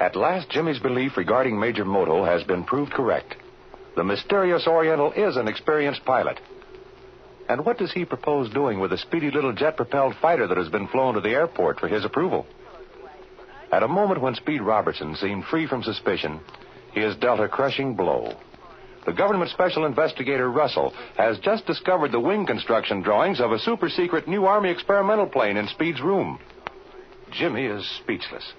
At last, Jimmy's belief regarding Major Moto has been proved correct. The mysterious Oriental is an experienced pilot. And what does he propose doing with the speedy little jet-propelled fighter that has been flown to the airport for his approval? At a moment when Speed Robertson seemed free from suspicion, he has dealt a crushing blow. The government special investigator Russell has just discovered the wing construction drawings of a super-secret new Army experimental plane in Speed's room. Jimmy is speechless.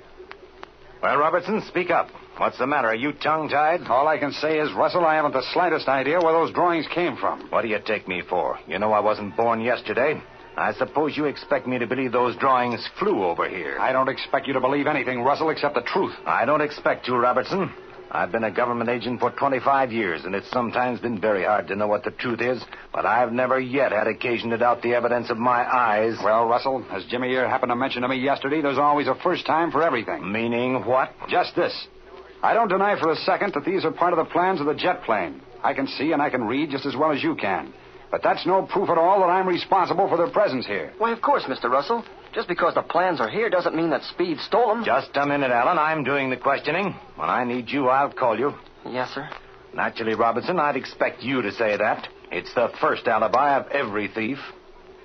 Well, Robertson, speak up. What's the matter? Are you tongue-tied? All I can say is, Russell, I haven't the slightest idea where those drawings came from. What do you take me for? You know I wasn't born yesterday. I suppose you expect me to believe those drawings flew over here. I don't expect you to believe anything, Russell, except the truth. I don't expect to, Robertson. I've been a government agent for 25 years, and it's sometimes been very hard to know what the truth is, but I've never yet had occasion to doubt the evidence of my eyes. Well, Russell, as Jimmy here happened to mention to me yesterday, there's always a first time for everything. Meaning what? Just this. I don't deny for a second that these are part of the plans of the jet plane. I can see and I can read just as well as you can. But that's no proof at all that I'm responsible for their presence here. Why, of course, Mr. Russell. Just because the plans are here doesn't mean that Speed stole them. Just a minute, Alan. I'm doing the questioning. When I need you, I'll call you. Yes, sir. Naturally, Robertson, I'd expect you to say that. It's the first alibi of every thief.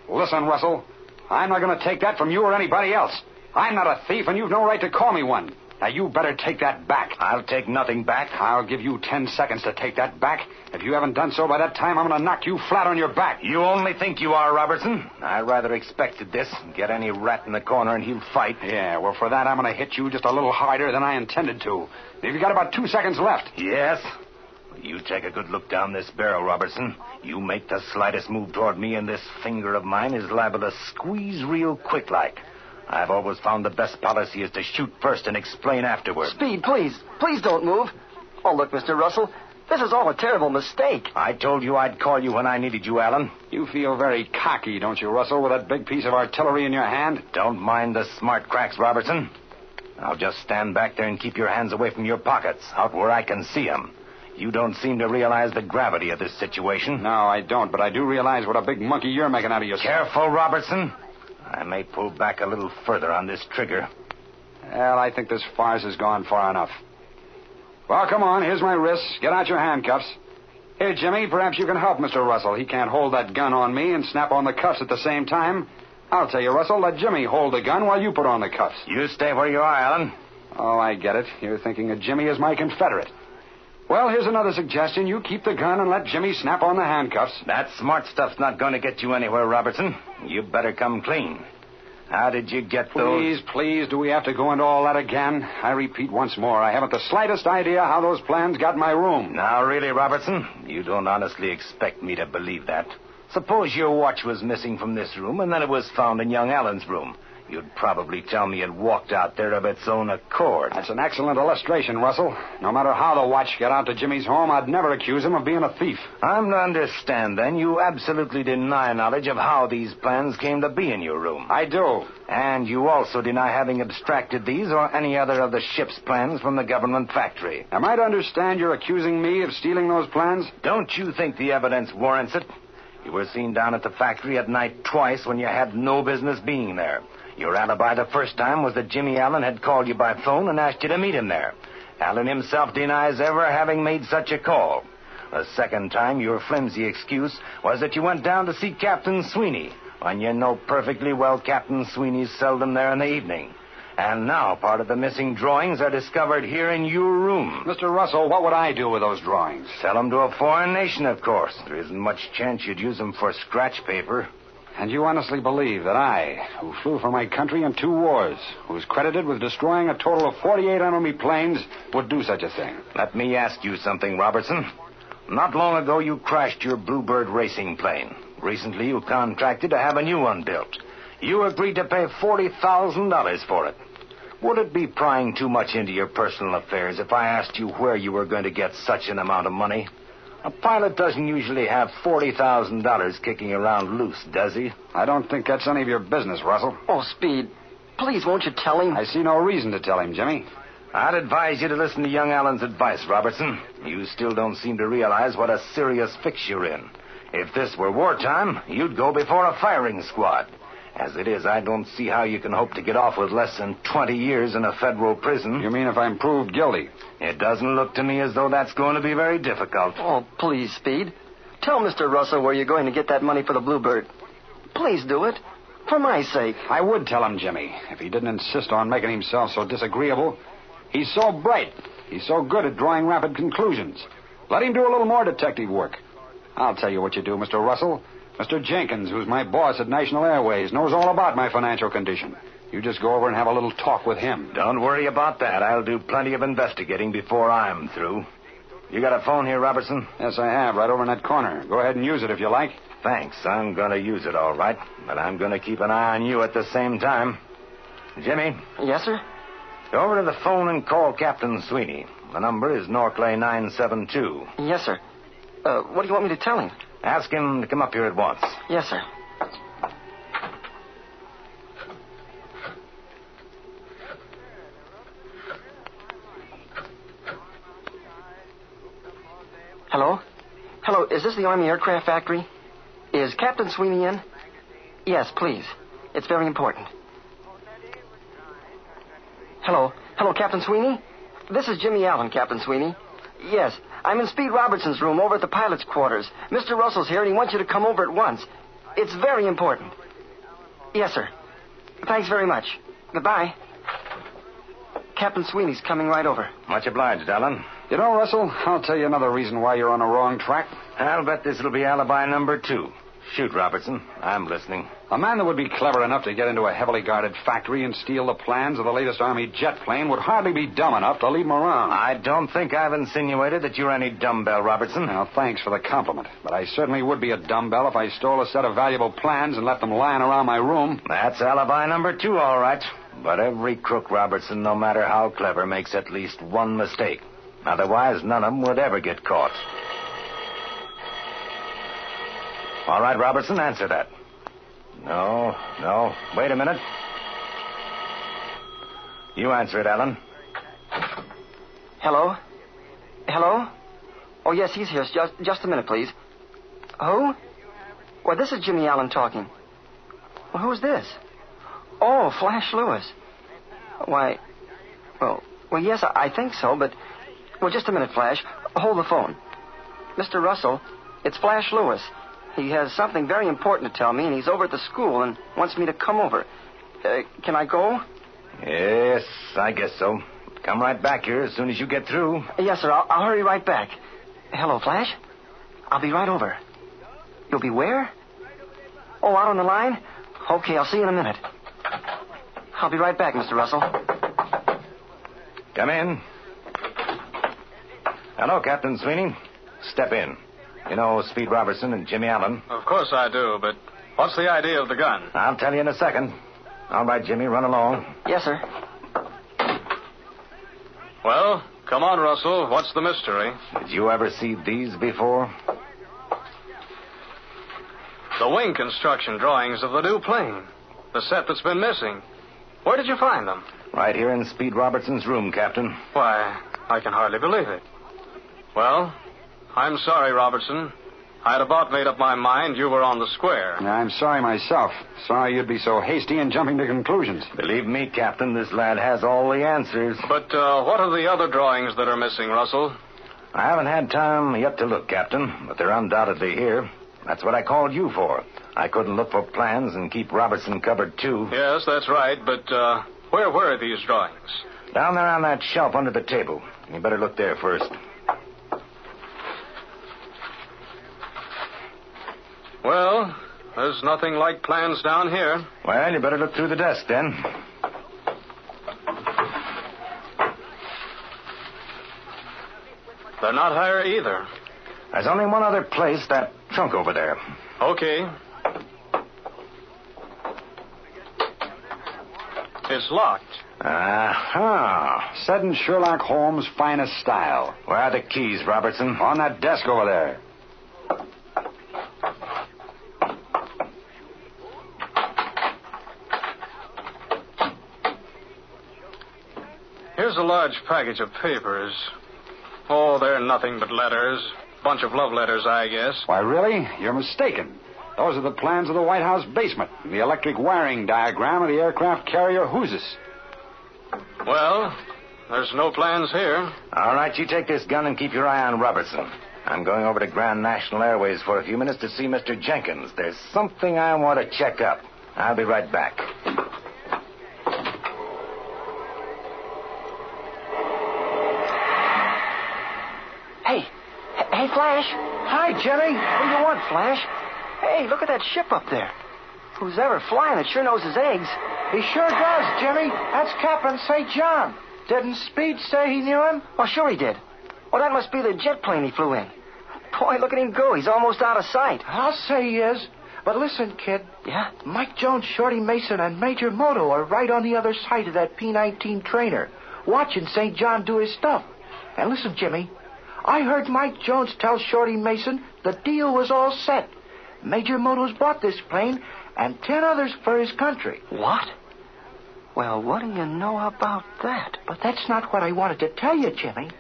Listen, Russell, I'm not going to take that from you or anybody else. I'm not a thief, and you've no right to call me one. Now, you better take that back. I'll take nothing back. I'll give you 10 seconds to take that back. If you haven't done so by that time, I'm going to knock you flat on your back. You only think you are, Robertson. I rather expected this. Get any rat in the corner and he'll fight. Yeah, well, for that, I'm going to hit you just a little harder than I intended to. You've got about 2 seconds left. Yes? You take a good look down this barrel, Robertson. You make the slightest move toward me, and this finger of mine is liable to squeeze real quick like. I've always found the best policy is to shoot first and explain afterward. Speed, please. Please don't move. Oh, look, Mr. Russell. This is all a terrible mistake. I told you I'd call you when I needed you, Alan. You feel very cocky, don't you, Russell, with that big piece of artillery in your hand? Don't mind the smart cracks, Robertson. I'll just stand back there and keep your hands away from your pockets, out where I can see them. You don't seem to realize the gravity of this situation. No, I don't, but I do realize what a big monkey you're making out of yourself. Careful, Robertson. I may pull back a little further on this trigger. Well, I think this farce has gone far enough. Well, come on. Here's my wrists. Get out your handcuffs. Here, Jimmy, perhaps you can help Mr. Russell. He can't hold that gun on me and snap on the cuffs at the same time. I'll tell you, Russell, let Jimmy hold the gun while you put on the cuffs. You stay where you are, Alan. Oh, I get it. You're thinking of Jimmy as my Confederate. Well, here's another suggestion. You keep the gun and let Jimmy snap on the handcuffs. That smart stuff's not going to get you anywhere, Robertson. You better come clean. How did you get those? Please, do we have to go into all that again? I repeat once more, I haven't the slightest idea how those plans got in my room. Now, really, Robertson, you don't honestly expect me to believe that. Suppose your watch was missing from this room and then it was found in young Allen's room. You'd probably tell me it walked out there of its own accord. That's an excellent illustration, Russell. No matter how the watch got out to Jimmy's home, I'd never accuse him of being a thief. I'm to understand, then, you absolutely deny knowledge of how these plans came to be in your room. I do. And you also deny having abstracted these or any other of the ship's plans from the government factory. Am I to understand you're accusing me of stealing those plans? Don't you think the evidence warrants it? You were seen down at the factory at night twice when you had no business being there. Your alibi the first time was that Jimmy Allen had called you by phone and asked you to meet him there. Allen himself denies ever having made such a call. The second time, your flimsy excuse was that you went down to see Captain Sweeney, when you know perfectly well Captain Sweeney's seldom there in the evening. And now part of the missing drawings are discovered here in your room. Mr. Russell, what would I do with those drawings? Sell them to a foreign nation, of course. There isn't much chance you'd use them for scratch paper. And you honestly believe that I, who flew for my country in 2 wars, who's credited with destroying a total of 48 enemy planes, would do such a thing? Let me ask you something, Robertson. Not long ago, you crashed your Bluebird racing plane. Recently, you contracted to have a new one built. You agreed to pay $40,000 for it. Would it be prying too much into your personal affairs if I asked you where you were going to get such an amount of money? A pilot doesn't usually have $40,000 kicking around loose, does he? I don't think that's any of your business, Russell. Oh, Speed, please, won't you tell him? I see no reason to tell him, Jimmy. I'd advise you to listen to young Allen's advice, Robertson. You still don't seem to realize what a serious fix you're in. If this were wartime, you'd go before a firing squad. As it is, I don't see how you can hope to get off with less than 20 years in a federal prison. You mean if I'm proved guilty? It doesn't look to me as though that's going to be very difficult. Oh, please, Speed. Tell Mr. Russell where you're going to get that money for the Bluebird. Please do it. For my sake. I would tell him, Jimmy, if he didn't insist on making himself so disagreeable. He's so bright. He's so good at drawing rapid conclusions. Let him do a little more detective work. I'll tell you what you do, Mr. Russell. Mr. Jenkins, who's my boss at National Airways, knows all about my financial condition. You just go over and have a little talk with him. Don't worry about that. I'll do plenty of investigating before I'm through. You got a phone here, Robertson? Yes, I have, right over in that corner. Go ahead and use it if you like. Thanks. I'm going to use it all right, but I'm going to keep an eye on you at the same time. Jimmy? Yes, sir? Go over to the phone and call Captain Sweeney. The number is Norclay 972. Yes, sir. What do you want me to tell him? Ask him to come up here at once. Yes, sir. Hello? Hello, is this the Army Aircraft Factory? Is Captain Sweeney in? Yes, please. It's very important. Hello? Hello, Captain Sweeney? This is Jimmy Allen, Captain Sweeney. Yes, I'm in Speed Robertson's room over at the pilot's quarters. Mr. Russell's here and he wants you to come over at once. It's very important. Yes, sir. Thanks very much. Goodbye. Captain Sweeney's coming right over. Much obliged, Allen. You know, Russell, I'll tell you another reason why you're on the wrong track. I'll bet this'll be alibi number 2. Shoot, Robertson. I'm listening. A man that would be clever enough to get into a heavily guarded factory and steal the plans of the latest Army jet plane would hardly be dumb enough to leave him around. I don't think I've insinuated that you're any dumbbell, Robertson. Well, thanks for the compliment. But I certainly would be a dumbbell if I stole a set of valuable plans and left them lying around my room. That's alibi number 2, all right. But every crook, Robertson, no matter how clever, makes at least one mistake. Otherwise, none of them would ever get caught. All right, Robertson, answer that. No. Wait a minute. You answer it, Allen. Hello? Hello? Oh, yes, he's here. Just a minute, please. Who? Well, this is Jimmy Allen talking. Well, who's this? Oh, Flash Lewis. Why, well, yes, I think so, but... Well, just a minute, Flash. Hold the phone. Mr. Russell, it's Flash Lewis. He has something very important to tell me, and he's over at the school and wants me to come over. Can I go? Yes, I guess so. Come right back here as soon as you get through. Yes, sir. I'll hurry right back. Hello, Flash. I'll be right over. You'll be where? Oh, out on the line? Okay, I'll see you in a minute. I'll be right back, Mr. Russell. Come in. Hello, Captain Sweeney. Step in. You know Speed Robertson and Jimmy Allen? Of course I do, but what's the idea of the gun? I'll tell you in a second. All right, Jimmy, run along. Yes, sir. Well, come on, Russell. What's the mystery? Did you ever see these before? The wing construction drawings of the new plane. The set that's been missing. Where did you find them? Right here in Speed Robertson's room, Captain. Why, I can hardly believe it. Well, I'm sorry, Robertson. I'd about made up my mind you were on the square. I'm sorry myself. Sorry you'd be so hasty in jumping to conclusions. Believe me, Captain, this lad has all the answers. But what are the other drawings that are missing, Russell? I haven't had time yet to look, Captain, but they're undoubtedly here. That's what I called you for. I couldn't look for plans and keep Robertson covered, too. Yes, that's right, but where were these drawings? Down there on that shelf under the table. You better look there first. Well, there's nothing like plans down here. Well, you better look through the desk, then. They're not here either. There's only one other place, that trunk over there. Okay. It's locked. Aha. Set in Sherlock Holmes' finest style. Where are the keys, Robertson? On that desk over there. Here's a large package of papers. Oh, they're nothing but letters. Bunch of love letters, I guess. Why, really? You're mistaken. Those are the plans of the White House basement and the electric wiring diagram of the aircraft carrier Hoosius. Well, there's no plans here. All right, you take this gun and keep your eye on Robertson. I'm going over to Grand National Airways for a few minutes to see Mr. Jenkins. There's something I want to check up. I'll be right back. Hey, Flash. Hi, Jimmy. What do you want, Flash? Hey, look at that ship up there. Who's ever flying it sure knows his eggs. He sure does, Jimmy. That's Captain St. John. Didn't Speed say he knew him? Oh, sure he did. Well, that must be the jet plane he flew in. Boy, look at him go. He's almost out of sight. I'll say he is. But listen, kid. Yeah? Mike Jones, Shorty Mason, and Major Moto are right on the other side of that P-19 trainer, watching St. John do his stuff. And listen, Jimmy, I heard Mike Jones tell Shorty Mason the deal was all set. Major Moto's bought this plane and 10 others for his country. What? Well, what do you know about that? But that's not what I wanted to tell you, Jimmy.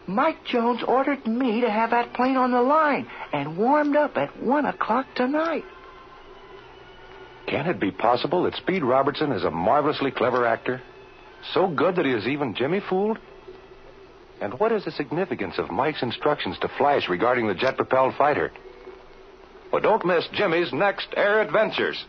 Mike Jones ordered me to have that plane on the line and warmed up at 1 o'clock tonight. Can it be possible that Speed Robertson is a marvelously clever actor? So good that he has even Jimmy fooled? And what is the significance of Mike's instructions to Flash regarding the jet-propelled fighter? Well, don't miss Jimmy's next Air Adventures.